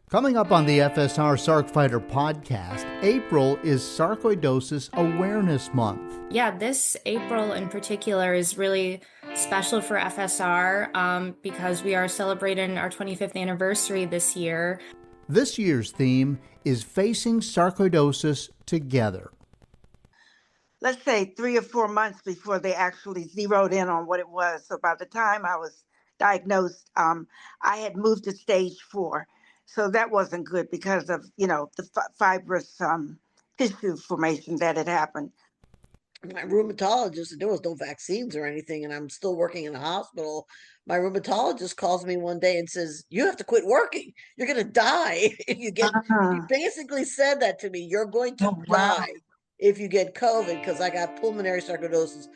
Coming up on the FSR Sarc Fighter podcast, April is Sarcoidosis Awareness Month. Yeah, this April in particular is really special for FSR because we are celebrating our 25th anniversary this year. This year's theme is Facing Sarcoidosis Together. Let's say 3 or 4 months before they actually zeroed in on what it was. So by the time I was diagnosed, I had moved to stage 4. So that wasn't good because of, the fibrous tissue formation that had happened. My rheumatologist, there was no vaccines or anything, and I'm still working in a hospital. My rheumatologist calls me one day and says, "You have to quit working. You're going to die if you get." He basically said that to me. You're going to die if you get COVID, because I got pulmonary sarcoidosis.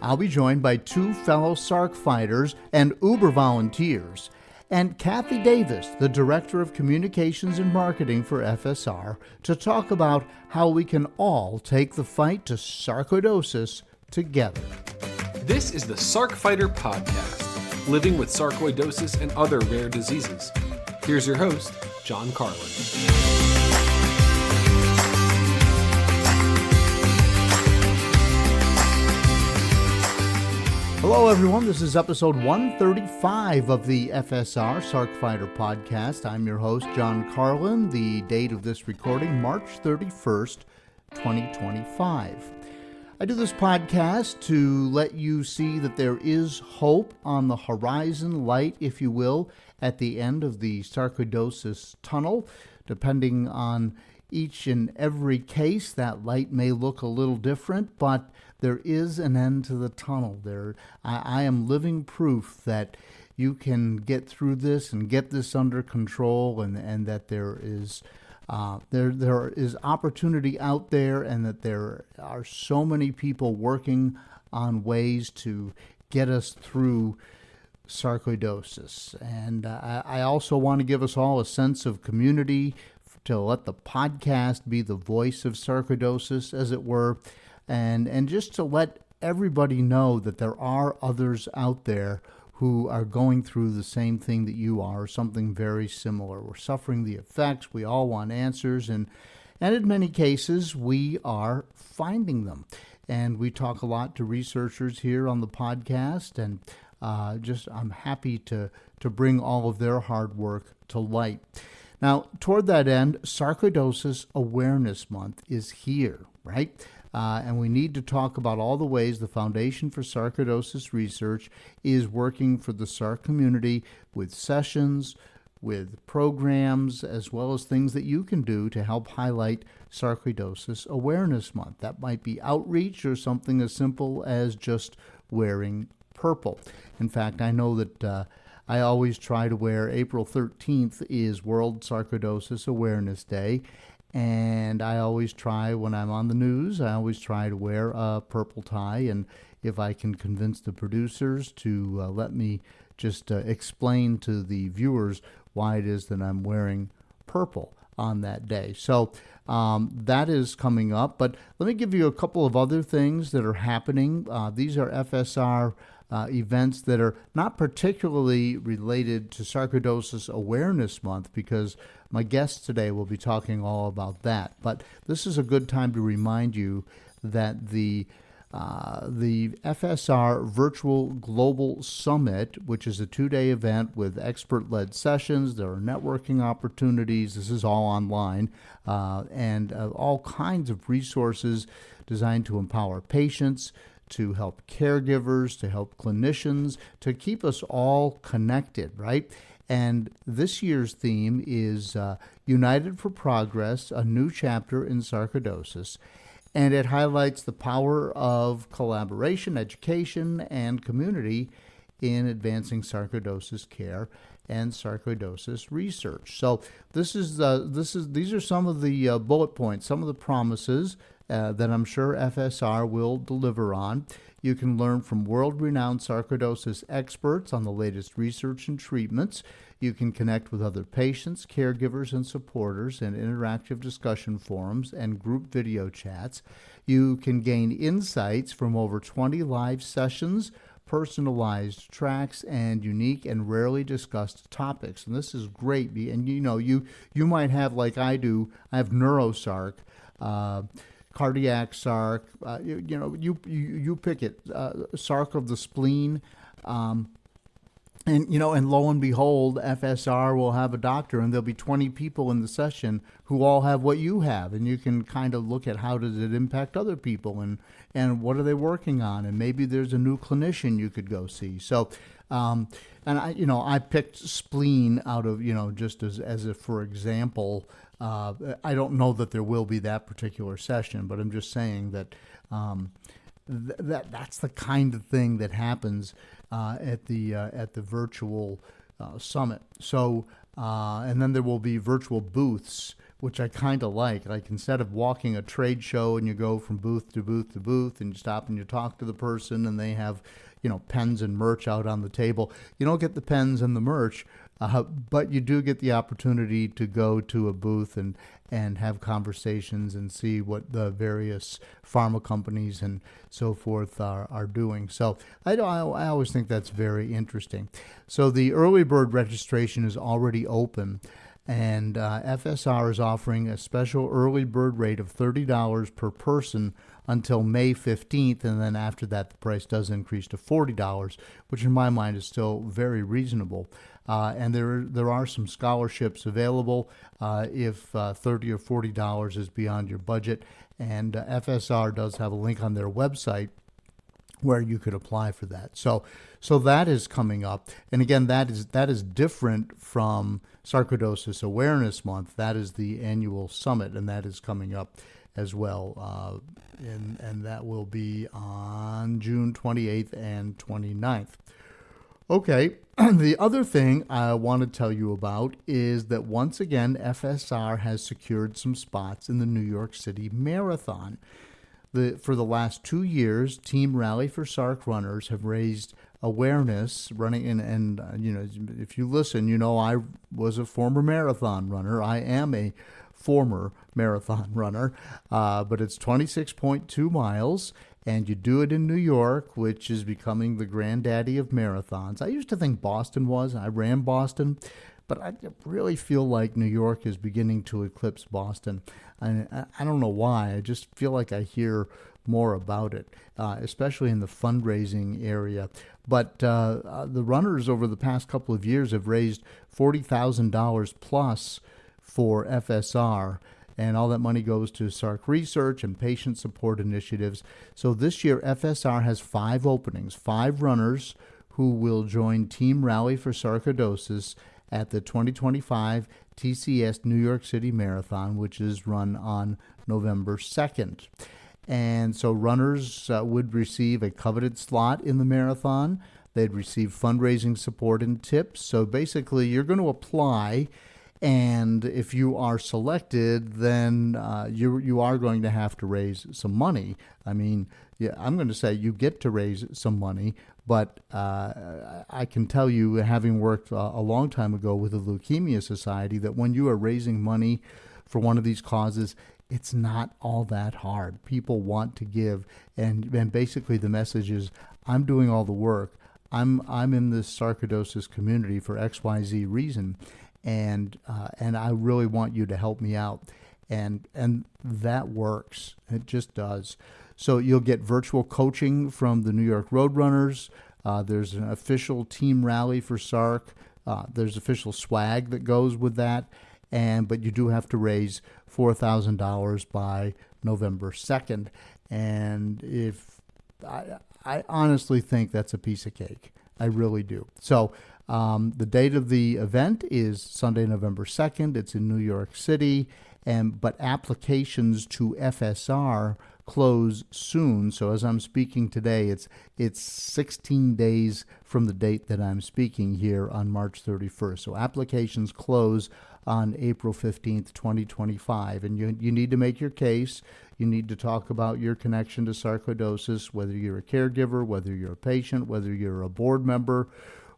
I'll be joined by 2 fellow Sarc fighters and Uber volunteers, and Cathi Davis, the Director of Communications and Marketing for FSR, to talk about how we can all take the fight to sarcoidosis together. This is the Sarc Fighter podcast, living with sarcoidosis and other rare diseases. Here's your host, John Carlin. Hello, everyone. This is episode 135 of the FSR Sarc Fighter podcast. I'm your host, John Carlin. The date of this recording, March 31st, 2025. I do this podcast to let you see that there is hope on the horizon, light, if you will, at the end of the sarcoidosis tunnel. Depending on each and every case, that light may look a little different, but there is an end to the tunnel. I am living proof that you can get through this and get this under control, and that there is opportunity out there, and that there are so many people working on ways to get us through sarcoidosis. And I also want to give us all a sense of community, to let the podcast be the voice of sarcoidosis, as it were, and just to let everybody know that there are others out there who are going through the same thing that you are, or something very similar. We're suffering the effects. We all want answers, and in many cases, we are finding them. And we talk a lot to researchers here on the podcast, and I'm happy to bring all of their hard work to light. Now, toward that end, Sarcoidosis Awareness Month is here, right? And we need to talk about all the ways the Foundation for Sarcoidosis Research is working for the Sarc community with sessions, with programs, as well as things that you can do to help highlight Sarcoidosis Awareness Month. That might be outreach or something as simple as just wearing purple. In fact, I know that I always try to wear April 13th is World Sarcoidosis Awareness Day. And I always try, when I'm on the news, I always try to wear a purple tie. And if I can convince the producers to let me just explain to the viewers why it is that I'm wearing purple on that day. So that is coming up. But let me give you a couple of other things that are happening. These are FSR events that are not particularly related to Sarcoidosis Awareness Month, because my guest today will be talking all about that. But this is a good time to remind you that the FSR Virtual Global Summit, which is a 2-day event with expert-led sessions, there are networking opportunities, this is all online, and all kinds of resources designed to empower patients, to help caregivers, to help clinicians, to keep us all connected, right? And this year's theme is United for Progress, a new chapter in sarcoidosis. And it highlights the power of collaboration, education, and community in advancing sarcoidosis care and sarcoidosis research. So these are some of the bullet points, some of the promises that I'm sure FSR will deliver on. You can learn from world-renowned sarcoidosis experts on the latest research and treatments. You can connect with other patients, caregivers, and supporters in interactive discussion forums and group video chats. You can gain insights from over 20 live sessions, personalized tracks and unique and rarely discussed topics. And this is great. And you might have, like I do, I have neurosarc, cardiac sarc, you pick it, sarc of the spleen. And lo and behold, FSR will have a doctor, and there'll be 20 people in the session who all have what you have, and you can kind of look at how does it impact other people, and what are they working on, and maybe there's a new clinician you could go see. So, and I picked spleen out of just as a for example. I don't know that there will be that particular session, but I'm just saying that that's the kind of thing that happens at the virtual summit. So, and then there will be virtual booths, which I kind of like. Like instead of walking a trade show and you go from booth to booth to booth and you stop and you talk to the person and they have, pens and merch out on the table. You don't get the pens and the merch, but you do get the opportunity to go to a booth and have conversations and see what the various pharma companies and so forth are doing. So I always think that's very interesting. So the early bird registration is already open, and FSR is offering a special early bird rate of $30 per person until May 15th, and then after that the price does increase to $40, which in my mind is still very reasonable. And there are some scholarships available if $30 or $40 is beyond your budget. And FSR does have a link on their website where you could apply for that. So that is coming up. And again, that is different from Sarcoidosis Awareness Month. That is the annual summit, and that is coming up as well. And that will be on June 28th and 29th. Okay, the other thing I want to tell you about is that once again, FSR has secured some spots in the New York City Marathon. For the last 2 years, Team Rally for Sarc runners have raised awareness running, and if you listen, I was a former marathon runner. I am a former marathon runner, but it's 26.2 miles. And you do it in New York, which is becoming the granddaddy of marathons. I used to think Boston was. I ran Boston, but I really feel like New York is beginning to eclipse Boston. I don't know why. I just feel like I hear more about it, especially in the fundraising area. But the runners over the past couple of years have raised $40,000 plus for FSR. And all that money goes to Sarc research and patient support initiatives. So this year, FSR has 5 openings, 5 runners who will join Team Rally for Sarcoidosis at the 2025 TCS New York City Marathon, which is run on November 2nd. And so runners would receive a coveted slot in the marathon. They'd receive fundraising support and tips. So basically, you're going to apply. And if you are selected, then you are going to have to raise some money. I mean, yeah, I'm going to say you get to raise some money, but I can tell you, having worked a long time ago with the Leukemia Society, that when you are raising money for one of these causes, it's not all that hard. People want to give, and basically the message is, I'm doing all the work. I'm in this sarcoidosis community for XYZ reason. And I really want you to help me out, and that works. It just does. So you'll get virtual coaching from the New York Roadrunners. There's an official team rally for Sarc. There's official swag that goes with that, but you do have to raise $4,000 by November 2nd. And if I honestly think that's a piece of cake. I really do. So the date of the event is Sunday, November 2nd. It's in New York City, but applications to FSR close soon. So as I'm speaking today, it's 16 days from the date that I'm speaking here on March 31st. So applications close on April 15th, 2025. And you need to make your case. You need to talk about your connection to sarcoidosis, whether you're a caregiver, whether you're a patient, whether you're a board member,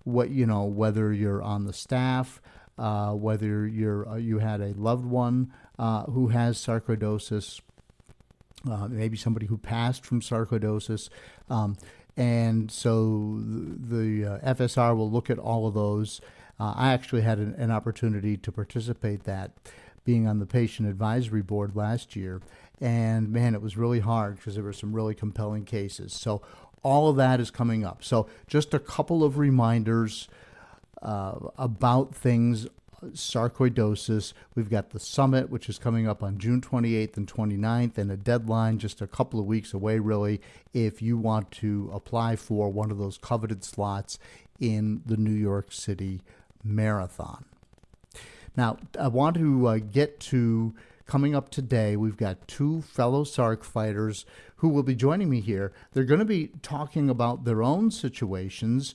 whether you're on the staff, whether you had a loved one who has sarcoidosis, maybe somebody who passed from sarcoidosis, And so the FSR will look at all of those. I actually had an opportunity to participate that, being on the patient advisory board last year. And man, it was really hard because there were some really compelling cases. So all of that is coming up. So just a couple of reminders about things. Sarcoidosis. We've got the summit, which is coming up on June 28th and 29th, and a deadline just a couple of weeks away, really, if you want to apply for one of those coveted slots in the New York City Marathon. Now, I want to get to coming up today. We've got two fellow Sarc fighters who will be joining me here. They're going to be talking about their own situations,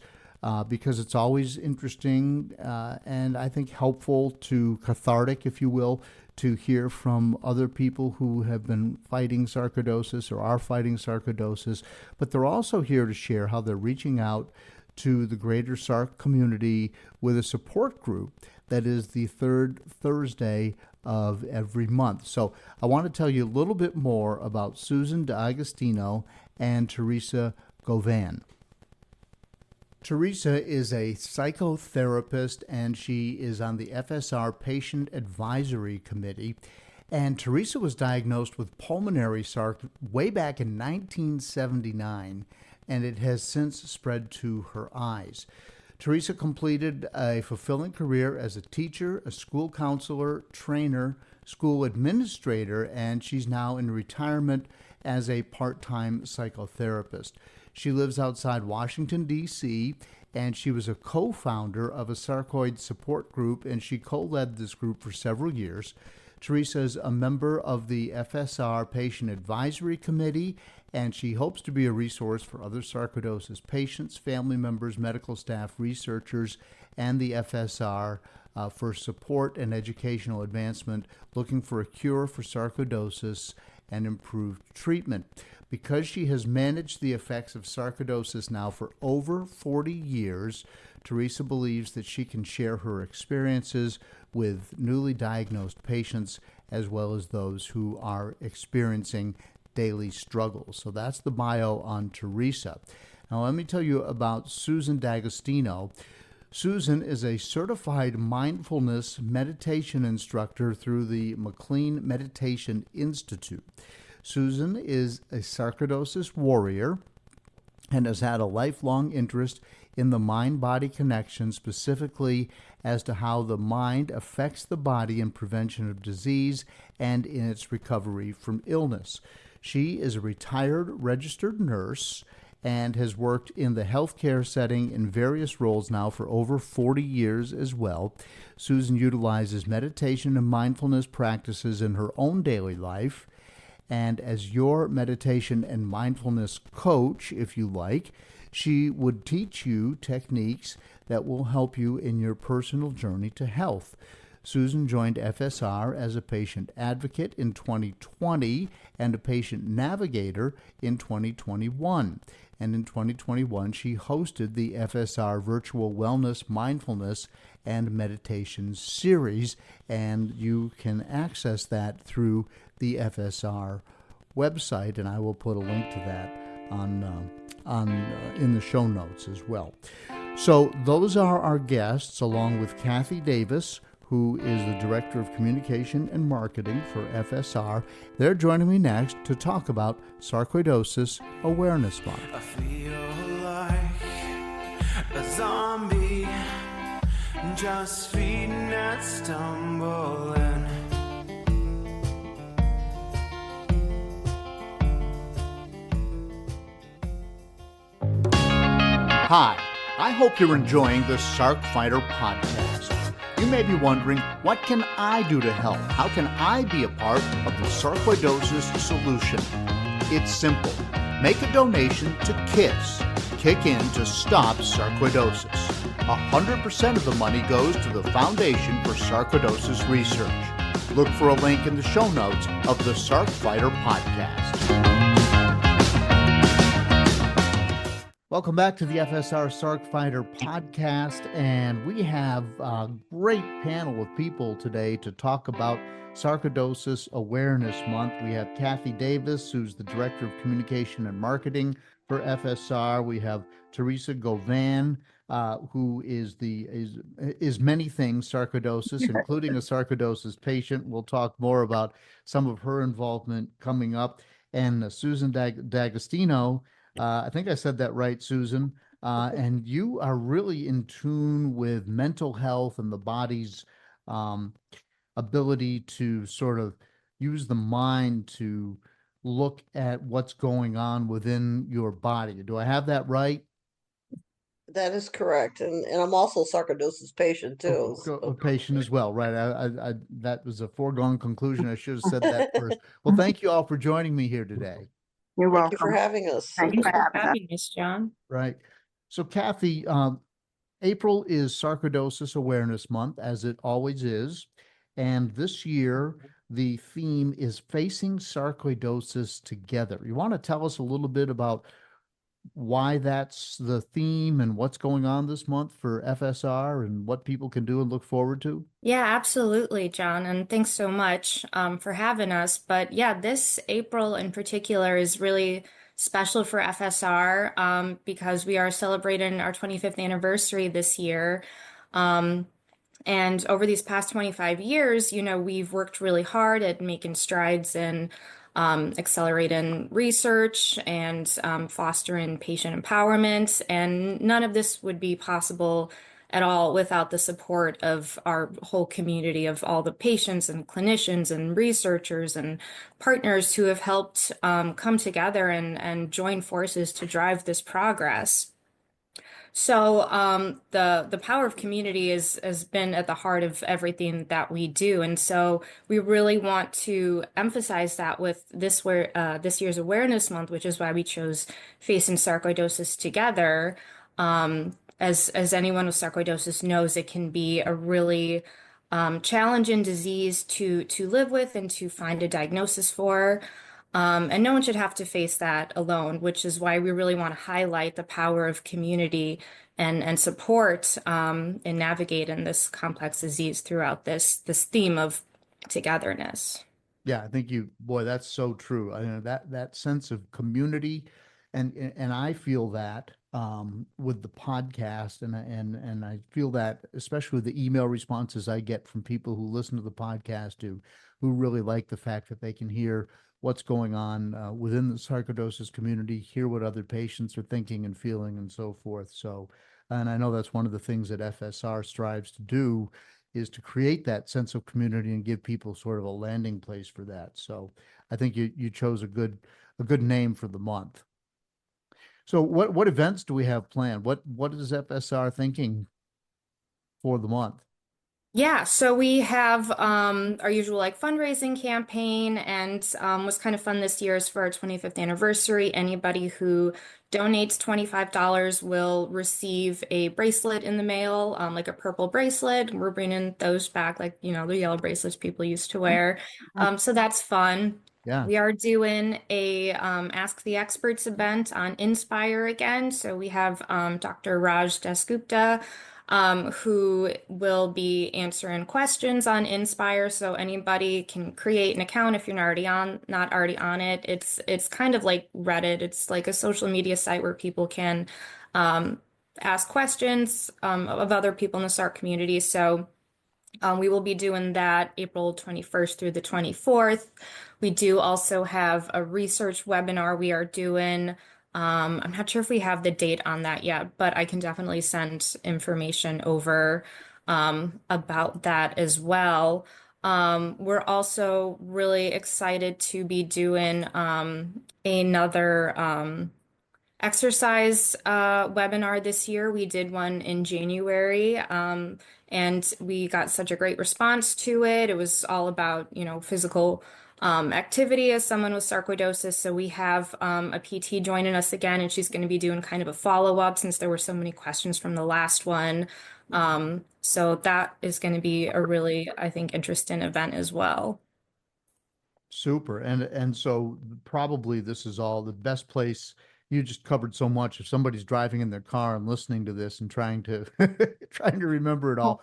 because it's always interesting and I think helpful to cathartic, if you will, to hear from other people who have been fighting sarcoidosis or are fighting sarcoidosis. But they're also here to share how they're reaching out to the greater Sarc community with a support group that is the third Thursday of every month. So I want to tell you a little bit more about Susan D'Agostino and Theresa Govan. Theresa is a psychotherapist, and she is on the FSR Patient Advisory Committee. And Theresa was diagnosed with pulmonary sarc way back in 1979, and it has since spread to her eyes. Theresa completed a fulfilling career as a teacher, a school counselor, trainer, school administrator, and she's now in retirement as a part-time psychotherapist. She lives outside Washington, D.C., and she was a co-founder of a sarcoid support group, and she co-led this group for several years. Theresa is a member of the FSR Patient Advisory Committee, and she hopes to be a resource for other sarcoidosis patients, family members, medical staff, researchers, and the FSR for support and educational advancement, looking for a cure for sarcoidosis and improved treatment. Because she has managed the effects of sarcoidosis now for over 40 years, Theresa believes that she can share her experiences with newly diagnosed patients as well as those who are experiencing daily struggles. So that's the bio on Theresa. Now let me tell you about Susan D'Agostino. Susan is a certified mindfulness meditation instructor through the McLean Meditation Institute. Susan is a sarcoidosis warrior and has had a lifelong interest in the mind-body connection, specifically as to how the mind affects the body in prevention of disease and in its recovery from illness. She is a retired registered nurse and has worked in the healthcare setting in various roles now for over 40 years as well. Susan utilizes meditation and mindfulness practices in her own daily life. And as your meditation and mindfulness coach, if you like, she would teach you techniques that will help you in your personal journey to health. Susan joined FSR as a patient advocate in 2020 and a patient navigator in 2021. And in 2021, she hosted the FSR Virtual Wellness, Mindfulness, and Meditation Series, and you can access that through the FSR website, and I will put a link to that in the show notes as well. So those are our guests, along with Cathi Davis, who is the Director of Communication and Marketing for FSR. They're joining me next to talk about Sarcoidosis Awareness Month. I feel like a zombie, just feeding and stumbling. Hi, I hope you're enjoying the Sarc Fighter podcast. You may be wondering, what can I do to help? How can I be a part of the sarcoidosis solution? It's simple. Make a donation to KISS, Kick In to Stop Sarcoidosis. 100% of the money goes to the Foundation for Sarcoidosis Research. Look for a link in the show notes of the Sarc Fighter podcast. Welcome back to the FSR Sarc Fighter podcast, and we have a great panel of people today to talk about Sarcoidosis Awareness Month. We have Cathi Davis, who's the Director of Communication and Marketing for FSR. We have Theresa Govan, who is many things sarcoidosis, including a sarcoidosis patient. We'll talk more about some of her involvement coming up. And Susan D'Agostino, I think I said that right, Susan. And you are really in tune with mental health and the body's um, ability to sort of use the mind to look at what's going on within your body. Do I have that right? That is correct. And I'm also a sarcoidosis patient too. A patient as well, right? That was a foregone conclusion. I should have said that first. Well, thank you all for joining me here today. You're Thank you for welcome. having us. Thank you for having us. Having us, John. Right. So, Cathi, April is Sarcoidosis Awareness Month, as it always is. And this year, the theme is Facing Sarcoidosis Together. You want to tell us a little bit about why that's the theme and what's going on this month for FSR and what people can do and look forward to? Yeah, absolutely, John. And thanks so much for having us. But yeah, this April in particular is really special for FSR because we are celebrating our 25th anniversary this year. And over these past 25 years, we've worked really hard at making strides in accelerating research and fostering patient empowerment. And none of this would be possible at all without the support of our whole community of all the patients and clinicians and researchers and partners who have helped come together and join forces to drive this progress. So the power of community has been at the heart of everything that we do, and so we really want to emphasize that with this year's Awareness Month, which is why we chose Facing Sarcoidosis Together. As anyone with sarcoidosis knows, it can be a really challenging disease to live with and to find a diagnosis for. And no one should have to face that alone, which is why we really want to highlight the power of community and support in navigating this complex disease throughout this theme of togetherness. Yeah, I think that's so true. I know that sense of community, and I feel that with the podcast, and I feel that especially with the email responses I get from people who listen to the podcast who really like the fact that they can hear what's going on within the sarcoidosis community, hear what other patients are thinking and feeling and so forth. So, and I know that's one of the things that FSR strives to do is to create that sense of community and give people sort of a landing place for that. So I think you chose a good name for the month. So what events do we have planned? What is FSR thinking for the month? Yeah, so we have our usual fundraising campaign, and what's kind of fun this year is for our 25th anniversary. Anybody who donates $25 will receive a bracelet in the mail, like a purple bracelet. We're bringing those back, the yellow bracelets people used to wear. So that's fun. Yeah. We are doing a Ask the Experts event on Inspire again. So we have Dr. Raj Dasgupta, who will be answering questions on Inspire. So anybody can create an account if you're not already on it. It's kind of like Reddit. It's like a social media site where people can ask questions of other people in the Sarc community. So we will be doing that April 21st through the 24th. We do also have a research webinar we are doing. I'm not sure if we have the date on that yet, but I can definitely send information over about that as well. We're also really excited to be doing another exercise webinar this year. We did one in January, and we got such a great response to it. It was all about, physical activity as someone with sarcoidosis. So we have a PT joining us again, and she's going to be doing kind of a follow-up since there were so many questions from the last one. So that is going to be a really, I think, interesting event as well. Super. And so probably this is all the best place. You just covered so much. If somebody's driving in their car and listening to this and trying to remember it all,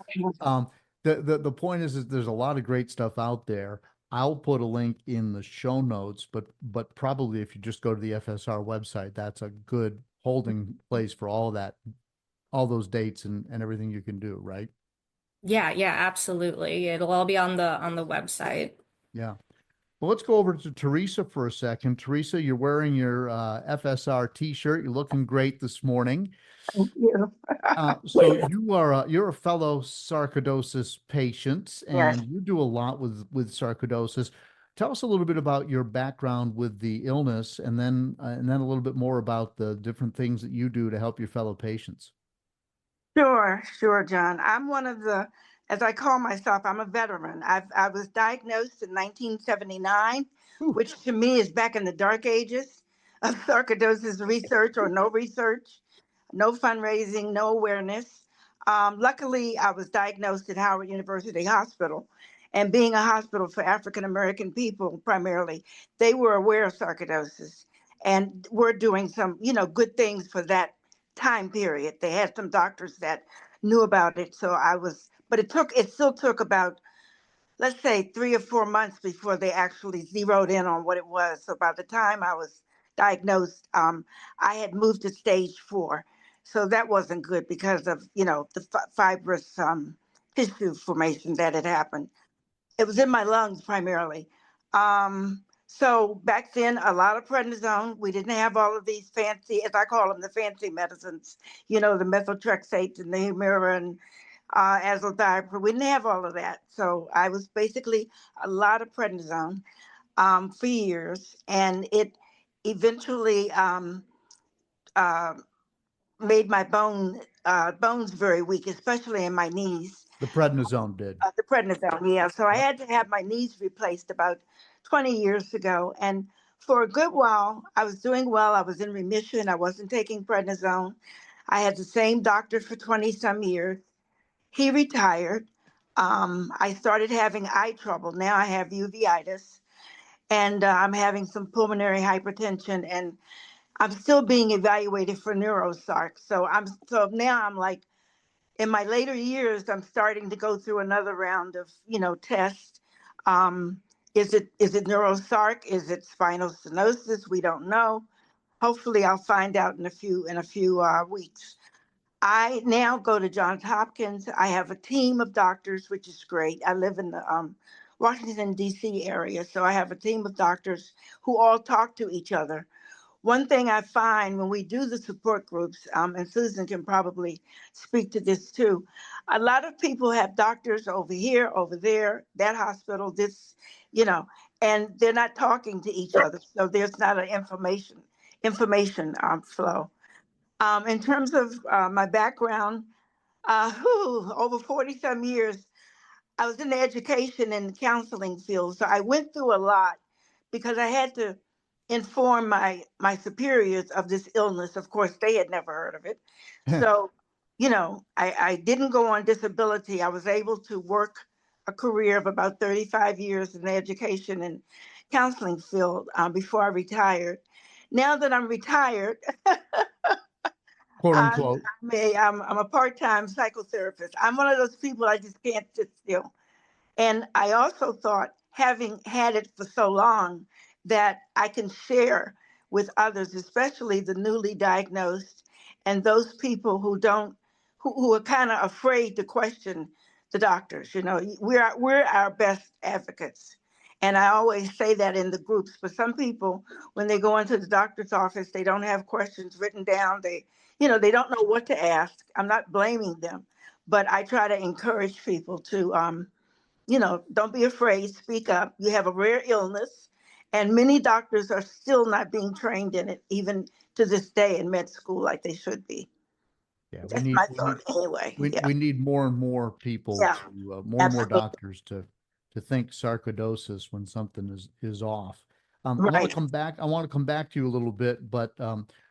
the point is that there's a lot of great stuff out there. I'll put a link in the show notes, but probably if you just go to the FSR website, that's a good holding place for all that, all those dates and everything you can do, right? Yeah, yeah, absolutely. It'll all be on the website. Yeah. Well, let's go over to Theresa for a second. Theresa, you're wearing your FSR t-shirt. You're looking great this morning. Thank you. So you're a fellow sarcoidosis patient, Yes. and you do a lot with sarcoidosis. Tell us a little bit about your background with the illness, and then a little bit more about the different things that you do to help your fellow patients. Sure, sure, John. I'm one of the, as I call myself, I'm a veteran. I was diagnosed in 1979, Whew. which to me is back in the dark ages of sarcoidosis research or no research, no fundraising, no awareness. Luckily, I was diagnosed at Howard University Hospital. And being a hospital for African American people primarily, they were aware of sarcoidosis and were doing some, good things for that time period. They had some doctors that knew about it. So but it still took about, let's say, 3 or 4 months before they actually zeroed in on what it was. So by the time I was diagnosed, I had moved to stage 4. So that wasn't good because of, the fibrous tissue formation that had happened. It was in my lungs primarily. So back then, a lot of prednisone. We didn't have all of these fancy, as I call them, the fancy medicines. The methotrexate and the Humira and azathioprine. We didn't have all of that. So I was basically a lot of prednisone for years, and it eventually uh, made my bones very weak, especially in my knees. The prednisone did. The prednisone, yeah. So I Yep. had to have my knees replaced about 20 years ago. And for a good while, I was doing well. I was in remission. I wasn't taking prednisone. I had the same doctor for 20 some years. He retired. I started having eye trouble. Now I have uveitis, and I'm having some pulmonary hypertension, and I'm still being evaluated for neurosarc. So now I'm like, in my later years, I'm starting to go through another round of, tests. Um, is it neurosarc? Is it spinal stenosis? We don't know. Hopefully, I'll find out in a few weeks. I now go to Johns Hopkins. I have a team of doctors, which is great. I live in the Washington D.C. area, so I have a team of doctors who all talk to each other. One thing I find when we do the support groups, and Susan can probably speak to this too, a lot of people have doctors over here, over there, that hospital, this, and they're not talking to each other. So there's not an information flow. In terms of my background, over 40 some years, I was in the education and counseling field, so I went through a lot because I had to inform my superiors of this illness. Of course, they had never heard of it. So, I didn't go on disability. I was able to work a career of about 35 years in the education and counseling field before I retired. Now that I'm retired, Quote I'm, unquote. I'm a part-time psychotherapist. I'm one of those people I just can't sit still. And I also thought, having had it for so long, that I can share with others, especially the newly diagnosed and those people who are kind of afraid to question the doctors. We're our best advocates. And I always say that in the groups. But some people, when they go into the doctor's office, they don't have questions written down. They don't know what to ask. I'm not blaming them, but I try to encourage people to don't be afraid, speak up. You have a rare illness, and many doctors are still not being trained in it, even to this day in med school, like they should be. Yeah, That's my thought anyway. Yeah, we need more and more people yeah, to more and more absolutely. doctors to think sarcoidosis when something is off. I want to Right. come back. I want to come back to you a little bit, but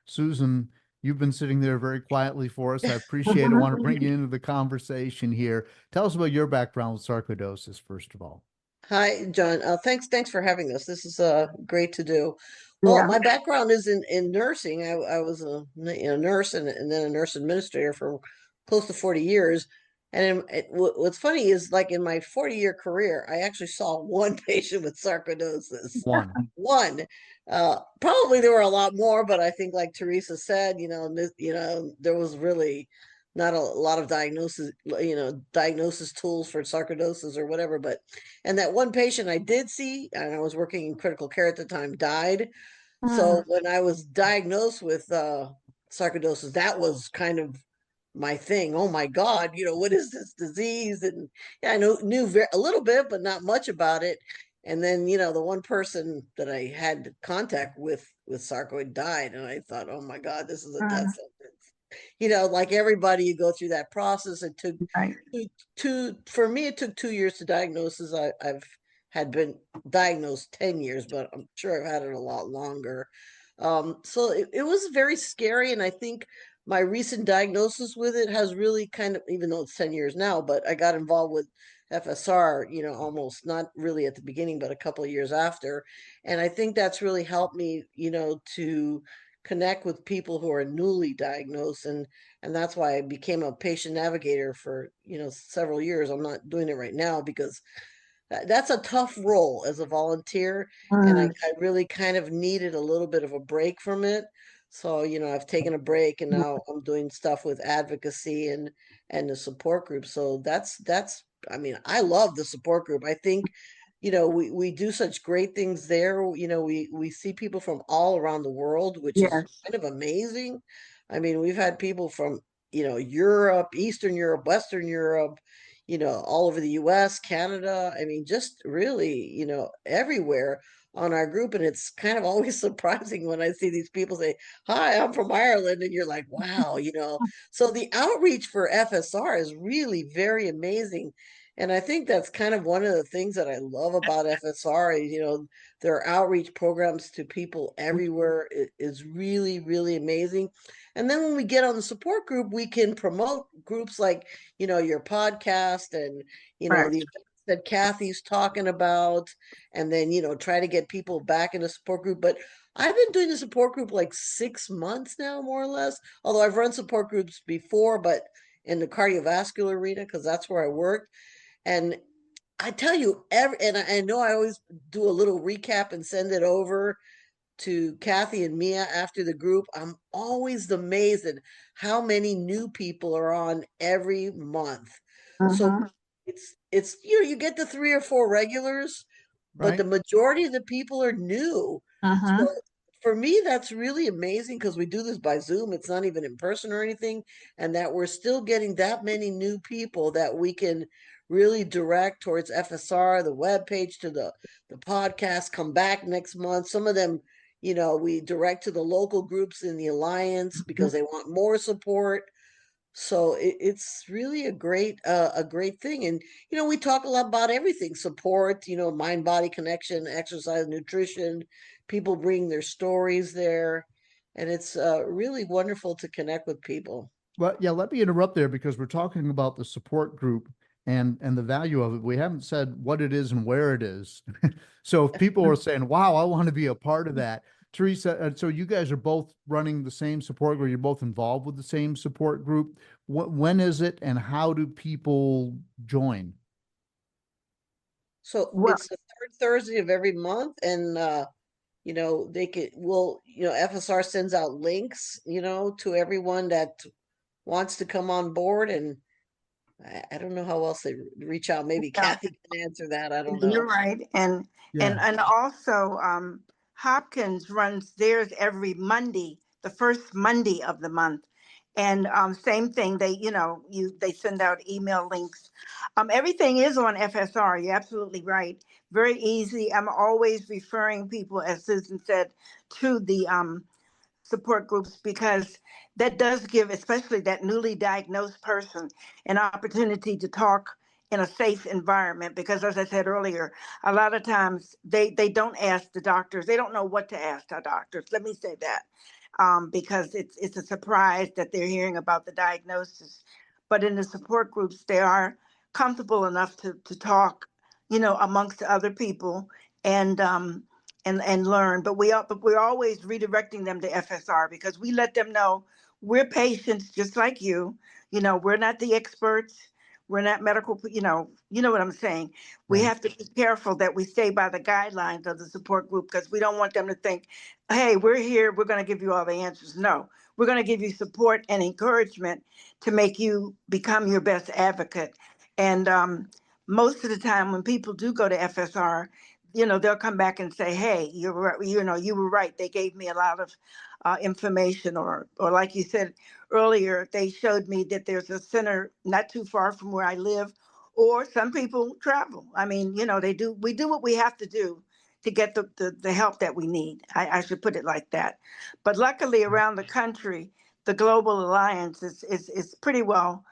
Susan, you've been sitting there very quietly for us. I appreciate it. I want to bring you into the conversation here. Tell us about your background with sarcoidosis, first of all. Hi, John. Thanks for having this. This is great to do. Well, Yeah. my background is in nursing. I was a nurse and then a nurse administrator for close to 40 years. And what's funny is, like, in my 40-year career, I actually saw one patient with sarcoidosis. One. One. Probably there were a lot more, but I think, like Theresa said, there was really not a lot of diagnosis tools for sarcoidosis or whatever. And that one patient I did see, and I was working in critical care at the time, died. So when I was diagnosed with sarcoidosis, that was kind of my thing. Oh my God, what is this disease? And yeah, I knew a little bit, but not much about it. And then, the one person that I had contact with sarcoid died, and I thought, oh my God, this is a death sentence. Like everybody, you go through that process. It took Right. for me, it took 2 years to diagnose. I've had been diagnosed 10 years, but I'm sure I've had it a lot longer. So it was very scary. And I think my recent diagnosis with it has really kind of, even though it's 10 years now, but I got involved with FSR, almost not really at the beginning, but a couple of years after. And I think that's really helped me, to connect with people who are newly diagnosed. And that's why I became a patient navigator for, several years. I'm not doing it right now because that's a tough role as a volunteer. And I really kind of needed a little bit of a break from it. So, I've taken a break, and now I'm doing stuff with advocacy and the support group. So that's I mean, I love the support group. I think, we do such great things there. We see people from all around the world, which is Yes. kind of amazing. I mean, we've had people from, Europe, Eastern Europe, Western Europe, all over the US, Canada. I mean, just really, everywhere on our group. And it's kind of always surprising when I see these people say, hi, I'm from Ireland. And you're like, wow, So the outreach for FSR is really very amazing. And I think that's kind of one of the things that I love about FSR is, their outreach programs to people everywhere is really, really amazing. And then when we get on the support group, we can promote groups like, your podcast and, Right. the events that Cathy's talking about, and then, try to get people back in the support group. But I've been doing the support group like 6 months now, more or less, although I've run support groups before, but in the cardiovascular arena, because that's where I worked. And I tell you, and I know I always do a little recap and send it over to Cathi and Mia after the group. I'm always amazed at how many new people are on every month. So it's you get the 3 or 4 regulars, but the Right. majority of the people are new. So for me, that's really amazing because we do this by Zoom. It's not even in person or anything, and that we're still getting that many new people that we can really direct towards FSR, the webpage, to the podcast. Come back next month. Some of them, we direct to the local groups in the alliance because they want more support. So it's really a great thing. And we talk a lot about everything: support, mind body connection, exercise, nutrition. People bring their stories there, and it's really wonderful to connect with people. Well, yeah, let me interrupt there because we're talking about the support group and the value of it. We haven't said what it is and where it is. So if people are saying, wow, I want to be a part of that. Theresa, so you guys are both running the same support group. You're both involved with the same support group. When is it and how do people join? So Well, it's the third Thursday of every month, and FSR sends out links, to everyone that wants to come on board. And I don't know how else they reach out. Maybe yeah, Cathi can answer that. I don't you're know. right. And Yeah. also Hopkins runs theirs every Monday, the first Monday of the month. And same thing, they send out email links. Everything is on FSR. You're absolutely right. Very easy. I'm always referring people, as Susan said, to the support groups because that does give, especially that newly diagnosed person, an opportunity to talk in a safe environment. Because as I said earlier, a lot of times they don't ask the doctors. They don't know what to ask the doctors. Let me say that. Because it's a surprise that they're hearing about the diagnosis. But in the support groups, they are comfortable enough to talk, amongst other people and learn. But we're always redirecting them to FSR because we let them know we're patients just like you. We're not the experts. We're not medical, you know what I'm saying. We Right. have to be careful that we stay by the guidelines of the support group, because we don't want them to think, hey, we're here, we're going to give you all the answers. No, we're going to give you support and encouragement to make you become your best advocate. And most of the time when people do go to FSR, they'll come back and say, hey, you're right, you were right. They gave me a lot of information, or like you said earlier, they showed me that there's a center not too far from where I live, or some people travel. I mean, we do what we have to do to get the help that we need. I should put it like that. But luckily around the country, the Global Alliance is pretty well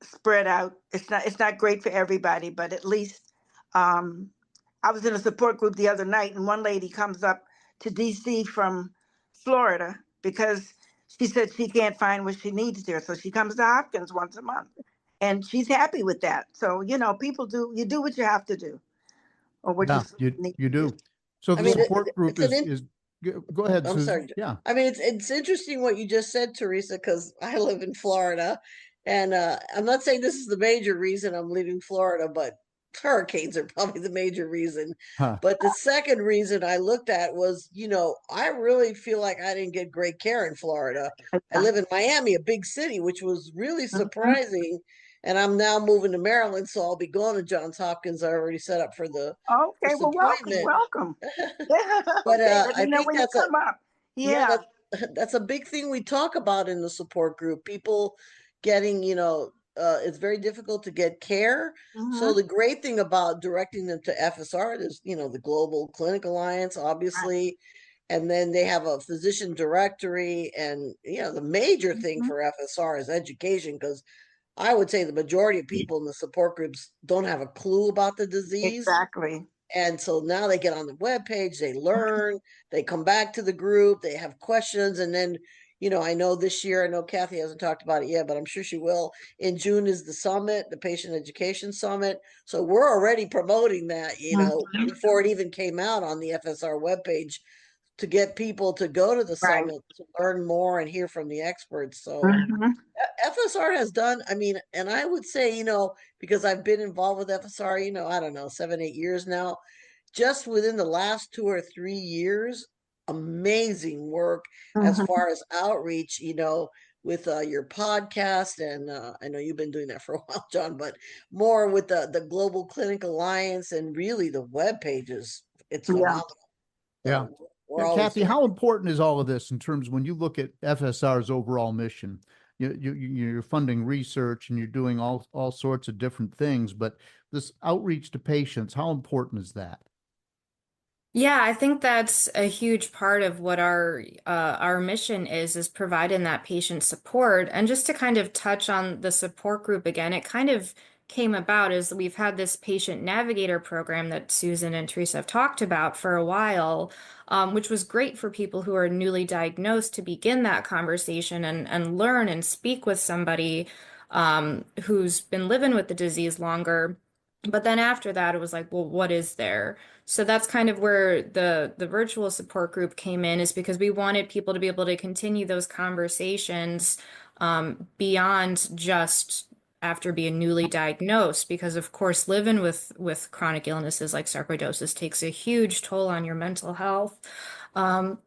spread out. It's not great for everybody, but at least I was in a support group the other night, and one lady comes up to DC from Florida because she said she can't find what she needs there. So she comes to Hopkins once a month, and she's happy with that. So, people you do what you have to do, or what Yeah, you need you to do. do. So I the mean, support group it's is go ahead, I'm Susan. sorry. Yeah. I mean, it's interesting what you just said, Teresa, because I live in Florida, and I'm not saying this is the major reason I'm leaving Florida, but hurricanes are probably the major reason. Huh. But the second reason I looked at was, I really feel like I didn't get great care in Florida. I live in Miami, a big city, which was really Mhm. surprising. And I'm now moving to Maryland, so I'll be going to Johns Hopkins. I already set up for the Okay, first well, welcome, appointment. welcome. Yeah, But okay, let I me know think when you that's a come up. yeah, Yeah. that's a big thing we talk about in the support group. People getting, it's very difficult to get care. So Hmm. the great thing about directing them to FSR is, the Global Clinic Alliance, Right. obviously, and then they have a physician directory. And, the major thing Mhm. for FSR is education, because I would say the majority of people in the support groups don't have a clue about the disease. Exactly. And so now they get on the webpage, they learn, they come back to the group, they have questions. And then, I know this year, I know Cathi hasn't talked about it yet, but I'm sure she will. In June is the summit, the Patient Education Summit. So we're already promoting that, Mhm. before it even came out on the FSR webpage, to get people to go to the Right. summit to learn more and hear from the experts. So Mhm. FSR has done, I mean, and I would say, because I've been involved with FSR, I don't know, 7, 8 years now, just within the last 2 or 3 years, amazing work as Mhm. far as outreach, with your podcast. And I know you've been doing that for a while, John, but more with the Global Clinic Alliance, and really the web pages. It's Yeah. phenomenal. Yeah. So we're always Cathi, doing. how important is all of this in terms when you look at FSR's overall mission? You're funding research and you're doing all sorts of different things, but this outreach to patients, how important is that? Yeah, I think that's a huge part of what our mission is providing that patient support. And just to kind of touch on the support group again, it kind of came about as we've had this patient navigator program that Susan and Theresa have talked about for a while, which was great for people who are newly diagnosed to begin that conversation and learn and speak with somebody who's been living with the disease longer. But then after that, it was like, well, what is there? So that's kind of where the virtual support group came in, is because we wanted people to be able to continue those conversations beyond just after being newly diagnosed, because of course living with chronic illnesses like sarcoidosis takes a huge toll on your mental health.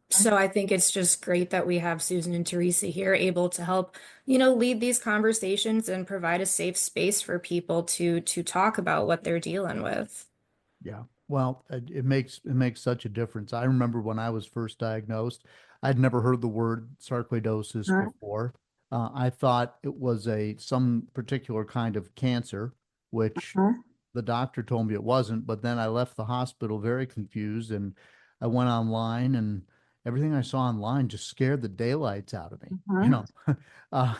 So I think it's just great that we have Susan and Theresa here able to help, lead these conversations and provide a safe space for people to talk about what they're dealing with. Yeah. Well, it makes such a difference. I remember when I was first diagnosed, I'd never heard the word sarcoidosis Mhm. before. I thought it was some particular kind of cancer, which Mhm. the doctor told me it wasn't. But then I left the hospital very confused, and I went online, and everything I saw online just scared the daylights out of me. You Mhm. know, uh,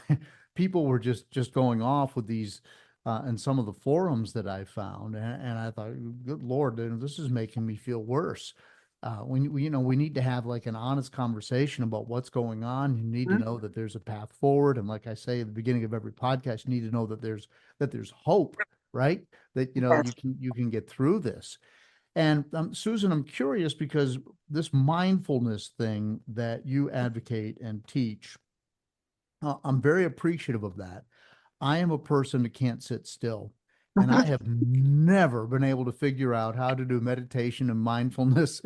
people were just going off with these in some of the forums that I found, and I thought, good Lord, this is making me feel worse. We need to have like an honest conversation about what's going on. You need to Mhm. know that there's a path forward, and like I say at the beginning of every podcast, you need to know that there's hope, right? That Yes. you can get through this. And Susan, I'm curious because this mindfulness thing that you advocate and teach, I'm very appreciative of that. I am a person that can't sit still. And I have never been able to figure out how to do meditation and mindfulness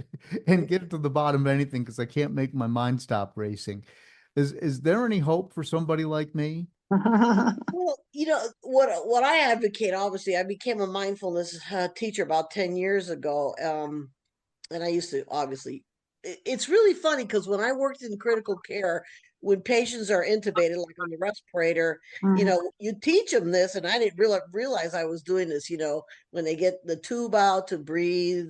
and get to the bottom of anything because I can't make my mind stop racing. Is there any hope for somebody like me? Well, what I advocate, obviously, I became a mindfulness teacher about 10 years ago. And I used to, obviously, it's really funny because when I worked in critical care, when patients are intubated, like on the respirator, you teach them this, and I didn't realize I was doing this, when they get the tube out to breathe,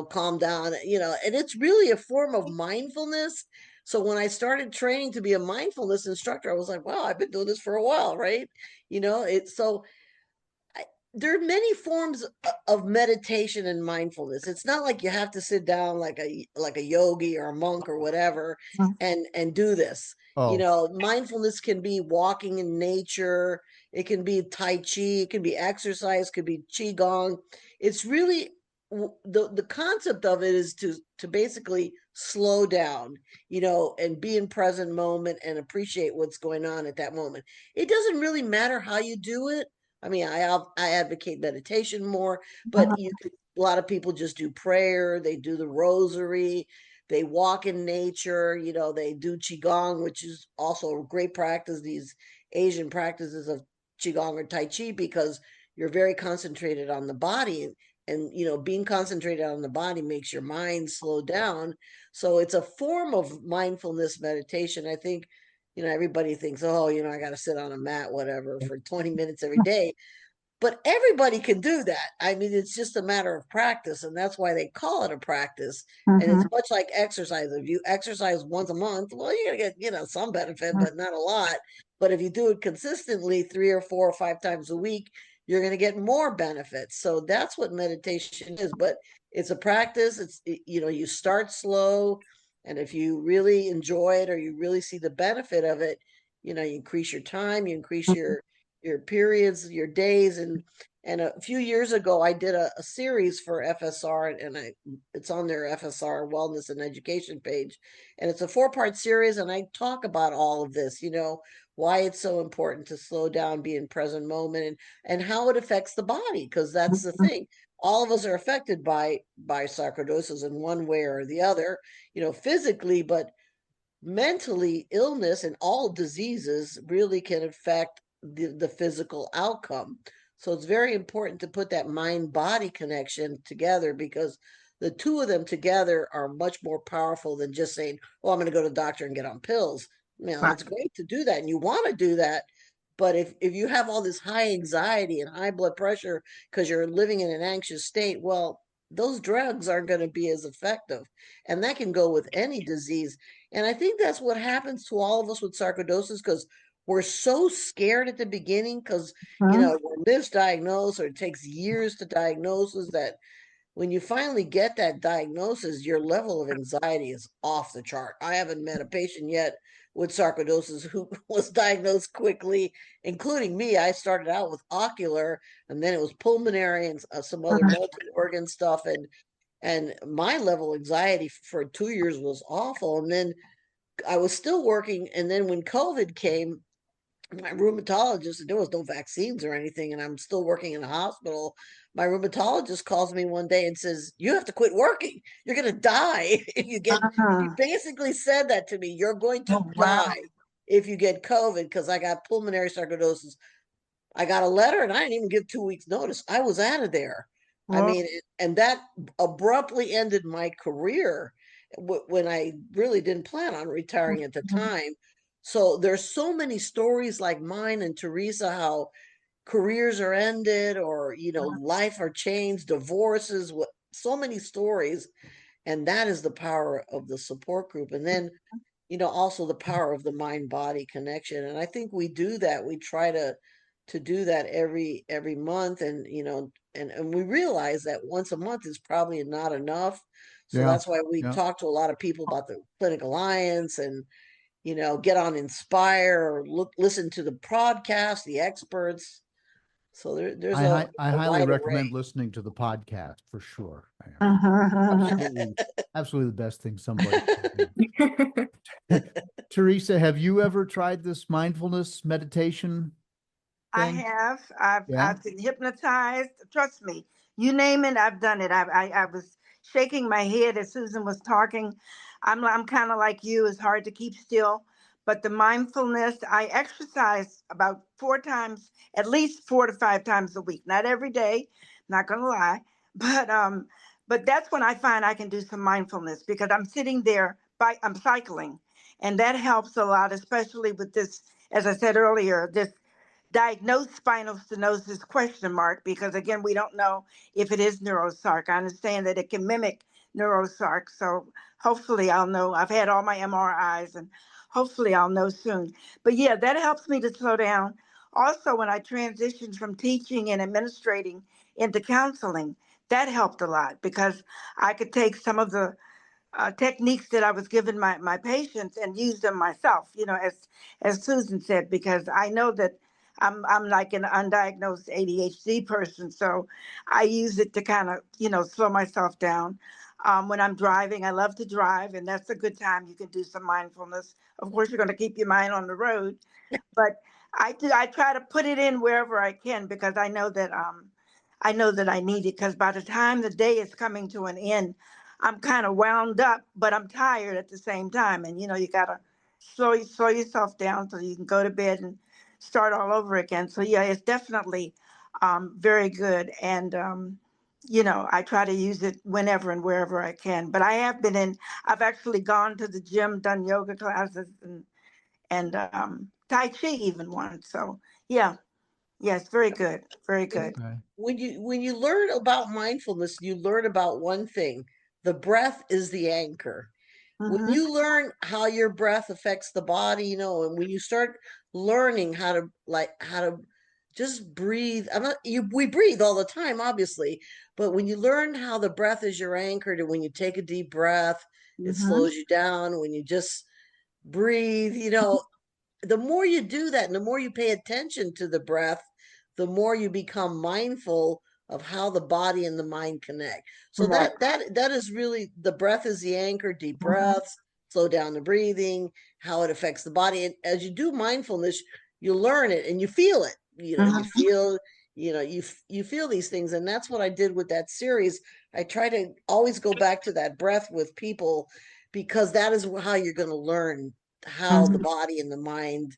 calm down, and it's really a form of mindfulness. So when I started training to be a mindfulness instructor, I was like, wow, I've been doing this for a while, right? It's so there are many forms of meditation and mindfulness. It's not like you have to sit down like a yogi or a monk or whatever and do this. Oh, Mindfulness can be walking in nature, it can be tai chi, it can be exercise, it could be qigong. It's really the concept of it is to basically slow down, and be in present moment and appreciate what's going on at that moment. It doesn't really matter how you do it. I mean, I advocate meditation more, but a lot of people just do prayer. They do the rosary. They walk in nature. They do qigong, which is also a great practice. These Asian practices of qigong or tai chi, because you're very concentrated on the body, and being concentrated on the body makes your mind slow down. So it's a form of mindfulness meditation. I think everybody thinks, oh, I got to sit on a mat, whatever, for 20 minutes every day. But everybody can do that. I mean, it's just a matter of practice, and that's why they call it a practice. And it's much like exercise. If you exercise once a month, well, you're gonna get, some benefit, but not a lot. But if you do it consistently 3 or 4 or 5 times a week, you're gonna get more benefits. So that's what meditation is. But it's a practice. You start slow, and if you really enjoy it or you really see the benefit of it, you increase your time, you increase your periods, your days. And a few years ago, I did a series for FSR, and it's on their FSR Wellness and Education page. And it's a 4-part series, and I talk about all of this, why it's so important to slow down, be in present moment, and how it affects the body, because that's the thing. All of us are affected by sarcoidosis in one way or the other, physically, but mentally, illness and all diseases really can affect the physical outcome. So it's very important to put that mind-body connection together, because the two of them together are much more powerful than just saying, well, I'm going to go to the doctor and get on pills. It's great to do that, and you want to do that. But if you have all this high anxiety and high blood pressure because you're living in an anxious state, well, those drugs aren't going to be as effective. And that can go with any disease. And I think that's what happens to all of us with sarcoidosis, because we're so scared at the beginning because, we're misdiagnosed, or it takes years to diagnose us, that when you finally get that diagnosis, your level of anxiety is off the chart. I haven't met a patient yet with sarcoidosis who was diagnosed quickly, including me. I started out with ocular, and then it was pulmonary and some other multi-organ stuff. And my level of anxiety for 2 years was awful. And then I was still working. And then when COVID came, my rheumatologist, there was no vaccines or anything, and I'm still working in a hospital. My rheumatologist calls me one day and says, you have to quit working. You're going to die if you get, he basically said that to me. You're going to die if you get COVID, because I got pulmonary sarcoidosis. I got a letter, and I didn't even give 2 weeks notice. I was out of there. I mean, and that abruptly ended my career when I really didn't plan on retiring at the time. So there's so many stories like mine and Theresa, how careers are ended, or, life are changed, divorces, so many stories. And that is the power of the support group. And then, also the power of the mind-body connection. And I think we do that. We try to do that every month. And, and we realize that once a month is probably not enough. So that's why we talk to a lot of people about the Clinic Alliance, and get on Inspire, or listen to the podcast, the experts. So there's I a highly wide recommend array. listening to the podcast for sure. Uh-huh. Absolutely the best thing somebody can do. Theresa, have you ever tried this mindfulness meditation? I thing? have. I've Yeah. I've been hypnotized. Trust me. You name it, I've done it. I was shaking my head as Susan was talking. I'm kind of like you. It's hard to keep still, but the mindfulness. I exercise about 4 times, at least 4 to 5 times a week. Not every day. Not gonna lie, but but that's when I find I can do some mindfulness because I'm sitting there. I'm cycling, and that helps a lot, especially with this. As I said earlier, this diagnosed spinal stenosis question mark because again we don't know if it is neurosarc. I understand that it can mimic neurosarc, so hopefully I'll know. I've had all my MRIs and hopefully I'll know soon. But yeah, that helps me to slow down. Also, when I transitioned from teaching and administrating into counseling, that helped a lot because I could take some of the techniques that I was giving my patients and use them myself, as Susan said, because I know that I'm like an undiagnosed ADHD person, so I use it to kind of, slow myself down. When I'm driving, I love to drive, and that's a good time. You can do some mindfulness. Of course, you're going to keep your mind on the road, but I try to put it in wherever I can because I know that I need it because by the time the day is coming to an end, I'm kind of wound up, but I'm tired at the same time. And you gotta slow yourself down so you can go to bed and start all over again. So yeah, it's definitely very good. And I try to use it whenever and wherever I can. But I've actually gone to the gym, done yoga classes and Tai Chi even once. So yeah, yes, very good, very good. Okay. When you learn about mindfulness, you learn about one thing: the breath is the anchor. When Mm-hmm. you learn how your breath affects the body, and when you start learning how to just breathe. We breathe all the time, obviously, but when you learn how the breath is your anchor, to when you take a deep breath, it Mm-hmm. slows you down. When you just breathe, the more you do that and the more you pay attention to the breath, the more you become mindful of how the body and the mind connect. So Right. that is really, the breath is the anchor. Deep Mm-hmm. breaths, slow down the breathing, how it affects the body. And as you do mindfulness, you learn it and you feel it. You Mm-hmm. feel, you feel these things. And that's what I did with that series. I try to always go back to that breath with people because that is how you're going to learn how the Mm-hmm. body and the mind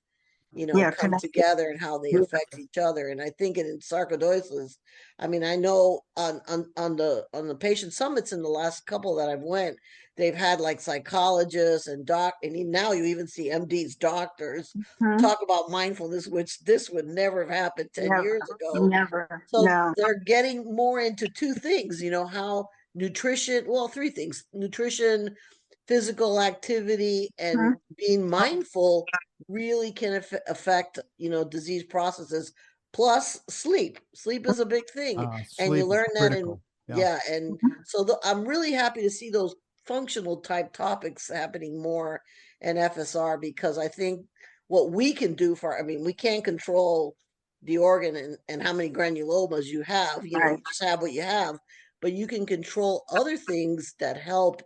Yeah, come connected. together and how they affect each other. And I think in sarcoidosis, I mean, I know on the patient summits in the last couple that I've went, they've had like psychologists and now you even see MDs, doctors Mm-hmm. talk about mindfulness, which this would never have happened 10 Never, years ago. never, So no. they're getting more into two things, how nutrition, well, three things: nutrition, physical activity, and Mhm. being mindful really can affect, disease processes. Plus sleep is a big thing. And you Sleep is learn that critical. Yeah. yeah. And so I'm really happy to see those functional type topics happening more in FSR, because I think what we can do I mean, we can't control the organ and how many granulomas you have, you Right. just have what you have, but you can control other things that help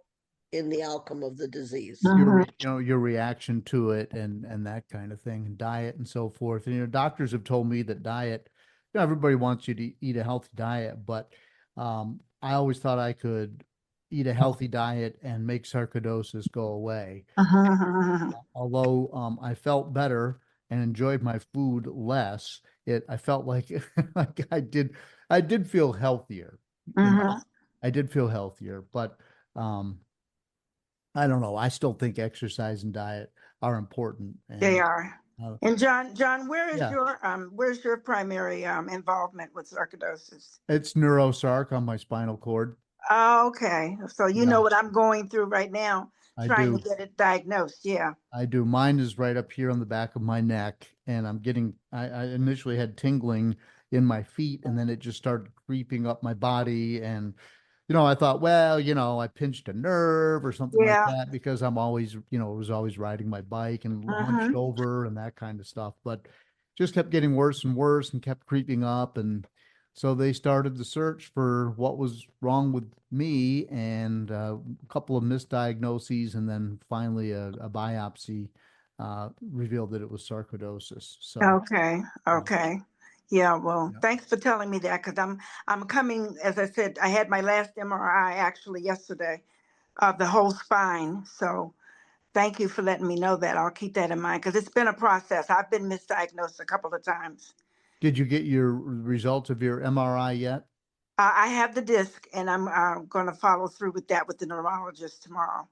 in the outcome of the disease. Mhm. Your reaction to it and that kind of thing, and diet and so forth. And doctors have told me that diet, everybody wants you to eat a healthy diet, but I always thought I could eat a healthy diet and make sarcoidosis go away. Mhm. Although I felt better and enjoyed my food less, I felt like like I did feel healthier, you know. Mhm. I did feel healthier, but um I don't know. I still think exercise and diet are important. They And are. uh, And John, yeah, where's your primary involvement with sarcoidosis? it's neurosarc on my spinal cord. Oh, okay. So you Yeah, know what I'm going through right now, I trying to do. get it diagnosed. Yeah. I do. Mine is right up here on the back of my neck, and I initially had tingling in my feet, and then it just started creeping up my body. And, I thought, well, I pinched a nerve or something like Yeah. that because I'm always, was always riding my bike and hunched Mhm. over and that kind of stuff. But just kept getting worse and worse and kept creeping up. And so they started the search for what was wrong with me, and a couple of misdiagnoses, and then finally a biopsy revealed that it was sarcoidosis. So, Okay. yeah. Okay. Yeah, well, Yeah. thanks for telling me that, because I'm coming, as I said, I had my last MRI actually yesterday of the whole spine. So thank you for letting me know that. I'll keep that in mind because it's been a process. I've been misdiagnosed a couple of times. Did you get your results of your MRI yet? I have the disc, and I'm going to follow through with that with the neurologist tomorrow.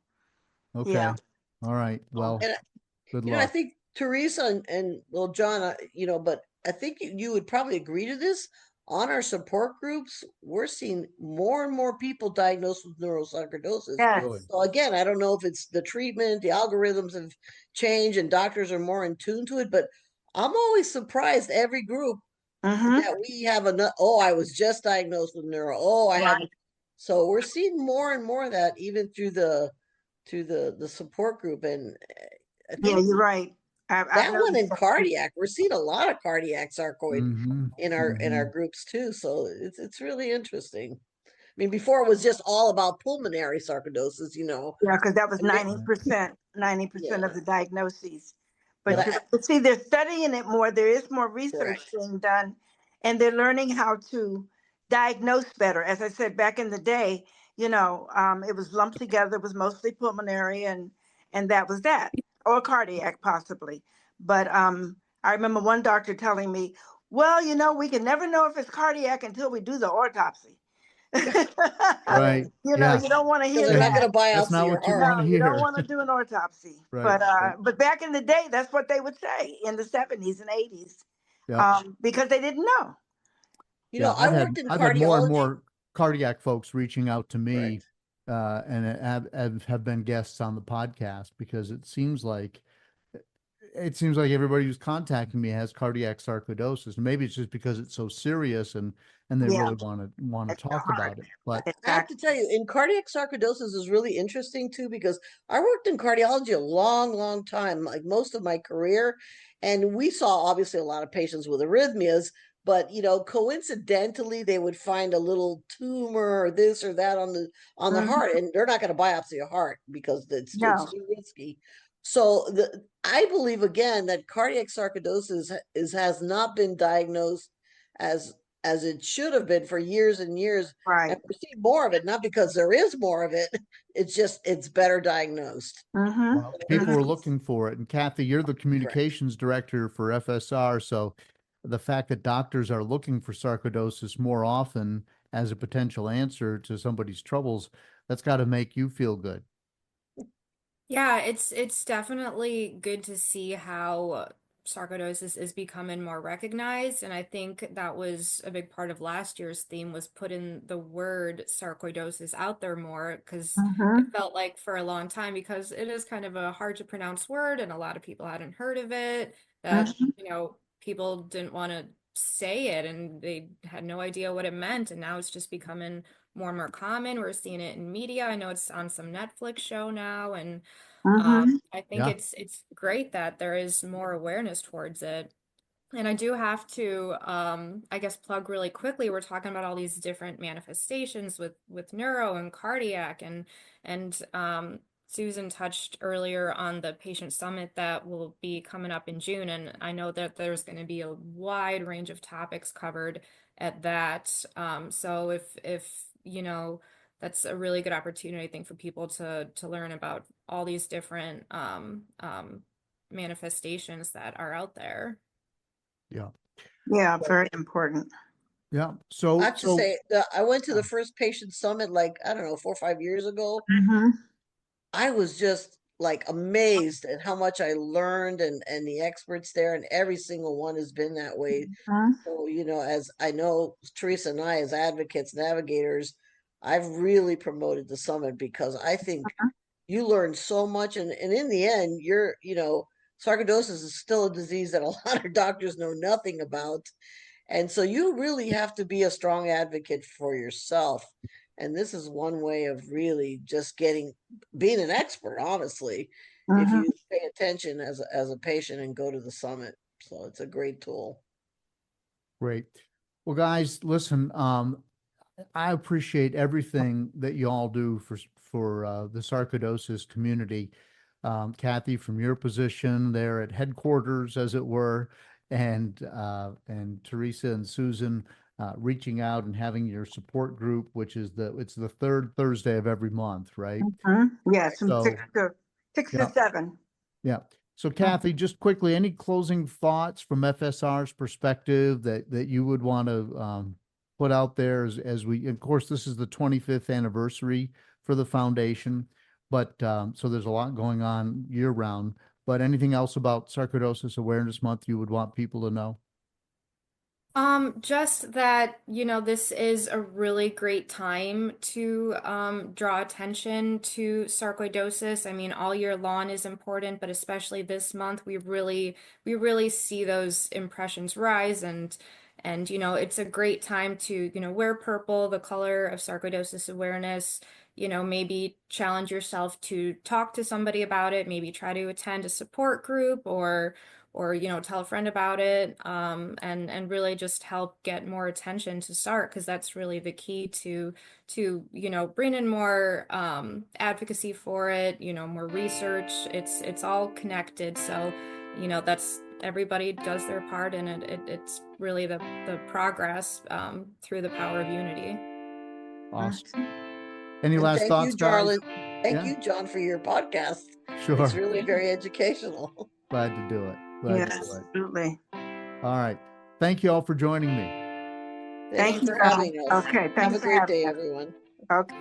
Yeah. Okay. All right. Well, And good I luck. think Teresa and well, John, but I think you would probably agree to this. On our support groups, we're seeing more and more people diagnosed with neurosarcoidosis. Yes. Really? So again, I don't know if it's the treatment, the algorithms have changed, and doctors are more in tune to it. But I'm always surprised every group Mm-hmm. that we have oh, I was just diagnosed with neuro. Oh, I had. Right. So we're seeing more and more of that even through the support group, and I Yeah, think you're right. I've that one noticed in that too. cardiac, we're seeing a lot of cardiac sarcoid Mm-hmm. in Mm-hmm. our groups too. So it's really interesting. I mean, before it was just all about pulmonary sarcoidosis, Yeah, because that was and 90%, 90% yeah, of the diagnoses. Yeah. But see, they're studying it more. There is more research correct. being done, and they're learning how to diagnose better. As I said back in the day, it was lumped together. It was mostly pulmonary, and that was that, or cardiac possibly. But I remember one doctor telling me, "Well, we can never know if it's cardiac until we do the autopsy." Right. Yeah. You don't want to Because hear they're not that. going to That's biopsy not your what you heart. want No, to you don't hear. want to do an autopsy. Right. But back in the day, that's what they would say in the 70s and 80s, Yeah. because they didn't know. Yeah. I worked in I've had more and cardiology. more cardiac folks reaching out to me, Correct. and have been guests on the podcast because it seems like everybody who's contacting me has cardiac sarcoidosis. Maybe it's just because it's so serious and they Yeah, really want to it's talk hard. about it. But I have to Exactly. tell you, in cardiac sarcoidosis is really interesting too, because I worked in cardiology a long, long time, like most of my career. And we saw obviously a lot of patients with arrhythmias, but coincidentally they would find a little tumor or this or that on the Mhm. heart, and they're not going to biopsy a heart because it's No. too risky. So I believe again that cardiac sarcoidosis has not been diagnosed as it should have been for years and years, and Right. we're seeing more of it, not because there is more of it. It's just it's better diagnosed. Mm-hmm. well, people are Mm-hmm. looking for it. And Kathy, you're the Correct. communications director for FSR, so the fact that doctors are looking for sarcoidosis more often as a potential answer to somebody's troubles, that's got to make you feel good. Yeah, it's definitely good to see how sarcoidosis is becoming more recognized, and I think that was a big part of last year's theme was putting the word sarcoidosis out there more because it Mm-hmm. felt like for a long time because it is kind of a hard to pronounce word and a lot of people hadn't heard of it that Mm-hmm. people didn't want to say it and they had no idea what it meant, and now it's just becoming more and more common. We're seeing it in media. I know it's on some Netflix show now, and Mm-hmm. I think Yeah. it's great that there is more awareness towards it. And I do have to, I guess, plug really quickly. We're talking about all these different manifestations with neuro and cardiac, and Susan touched earlier on the patient summit that will be coming up in June, and I know that there's going to be a wide range of topics covered at that. So if that's a really good opportunity, I think, for people to learn about all these different manifestations that are out there. Yeah. Yeah, very important. Yeah. I So, have to so say that I went to the first patient summit like I don't know 4 or 5 years ago. Mm-hmm. I was just like amazed at how much I learned, and the experts there, and every single one has been that way. So, as I know, Teresa and I, as advocates, navigators, I've really promoted the summit because I think you learn so much. And in the end, sarcoidosis is still a disease that a lot of doctors know nothing about. And so you really have to be a strong advocate for yourself. And this is one way of really just being an expert, honestly, if Mm-hmm. you pay attention as a patient and go to the summit. So it's a great tool. great. Well, guys, listen, I appreciate everything that you all do for the sarcoidosis community. Kathy, from your position there at headquarters, as it were, and Theresa and Susan reaching out and having your support group, which is it's the third Thursday of every month, right? Yes, from So, 6 to 7. Yeah. So, Cathi, just quickly, any closing thoughts from FSR's perspective that you would want to put out there as we, of course, this is the 25th anniversary for the foundation, but so there's a lot going on year round. But anything else about Sarcoidosis Awareness Month you would want people to know? Just that, this is a really great time to draw attention to sarcoidosis. I mean, all year long is important, but especially this month, we really see those impressions rise, and it's a great time to, wear purple, the color of sarcoidosis awareness. Maybe challenge yourself to talk to somebody about it, maybe try to attend a support group or tell a friend about it, and really just help get more attention to Sarc, because that's really the key to bring in more advocacy for it, more research. It's all connected, so that's everybody does their part, and it's really the progress through the power of unity. Awesome. Any And last thoughts, guys? Thank you, John, for your podcast. Sure. It's really very educational. Glad to do it. Yes, absolutely. All right. Thank you all for joining me. Thank you for having us. Okay, Have a thanks. great day, everyone. Okay.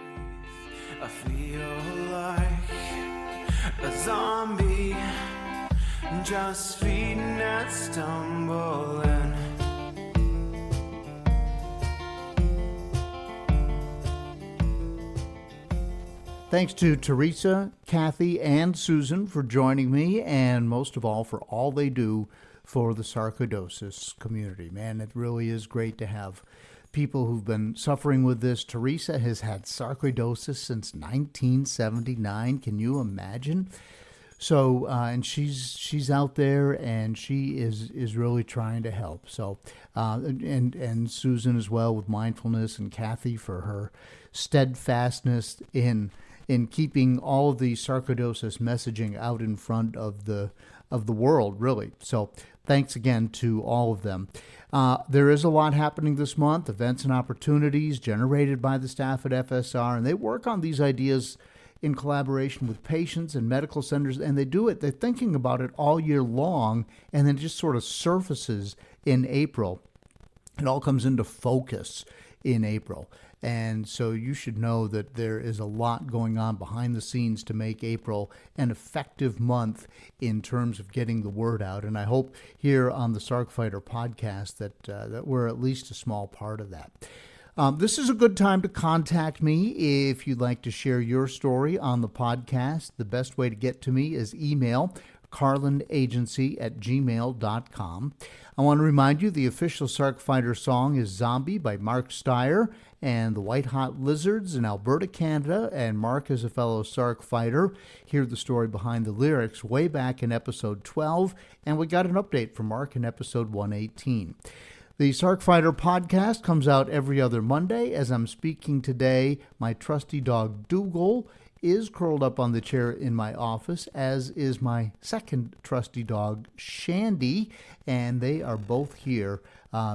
I feel like a zombie, just feeding and stumbling. Thanks to Theresa, Cathi, and Susan for joining me, and most of all for all they do for the sarcoidosis community. Man, it really is great to have people who've been suffering with this. Theresa has had sarcoidosis since 1979. Can you imagine? So, and she's out there, and she is really trying to help. So, and Susan as well with mindfulness, and Cathi for her steadfastness in keeping all of the sarcoidosis messaging out in front of the world, really. So thanks again to all of them. There is a lot happening this month, events and opportunities generated by the staff at FSR, and they work on these ideas in collaboration with patients and medical centers, and they're thinking about it all year long, and then it just sort of surfaces in April. It all comes into focus in April. And so you should know that there is a lot going on behind the scenes to make April an effective month in terms of getting the word out. And I hope here on the Sarc Fighter podcast that we're at least a small part of that. This is a good time to contact me if you'd like to share your story on the podcast. The best way to get to me is email carlinagency@gmail.com. I want to remind you the official Sarc Fighter song is Zombie by Mark Steyer and the White Hot Lizards in Alberta, Canada, and Mark is a fellow Sarc Fighter. Hear the story behind the lyrics way back in episode 12, and we got an update from Mark in episode 118. The Sarc Fighter podcast comes out every other Monday. As I'm speaking today, my trusty dog Dougal is curled up on the chair in my office, as is my second trusty dog, Shandy, and they are both here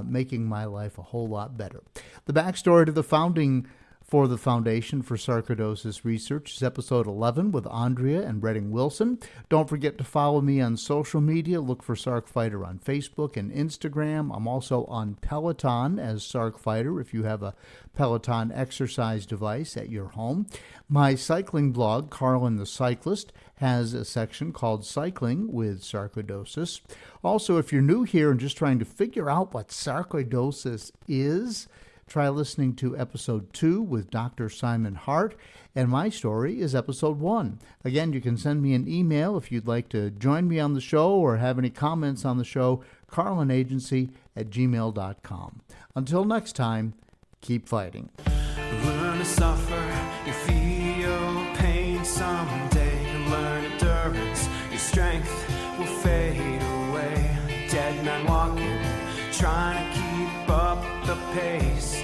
making my life a whole lot better. The backstory to the founding for the Foundation for Sarcoidosis Research is episode 11 with Andrea and Redding Wilson. Don't forget to follow me on social media. Look for Sarc Fighter on Facebook and Instagram. I'm also on Peloton as Sarc Fighter if you have a Peloton exercise device at your home. My cycling blog, Carlin the Cyclist, has a section called Cycling with Sarcoidosis. Also, if you're new here and just trying to figure out what sarcoidosis is, try listening to episode 2 with Dr. Simon Hart, and my story is episode 1. Again, you can send me an email if you'd like to join me on the show or have any comments on the show, carlinagency@gmail.com. Until next time, keep fighting. Learn to suffer, you feel pain someday. Learn endurance, your strength will fade away. Dead man walking, trying to keep up the pace.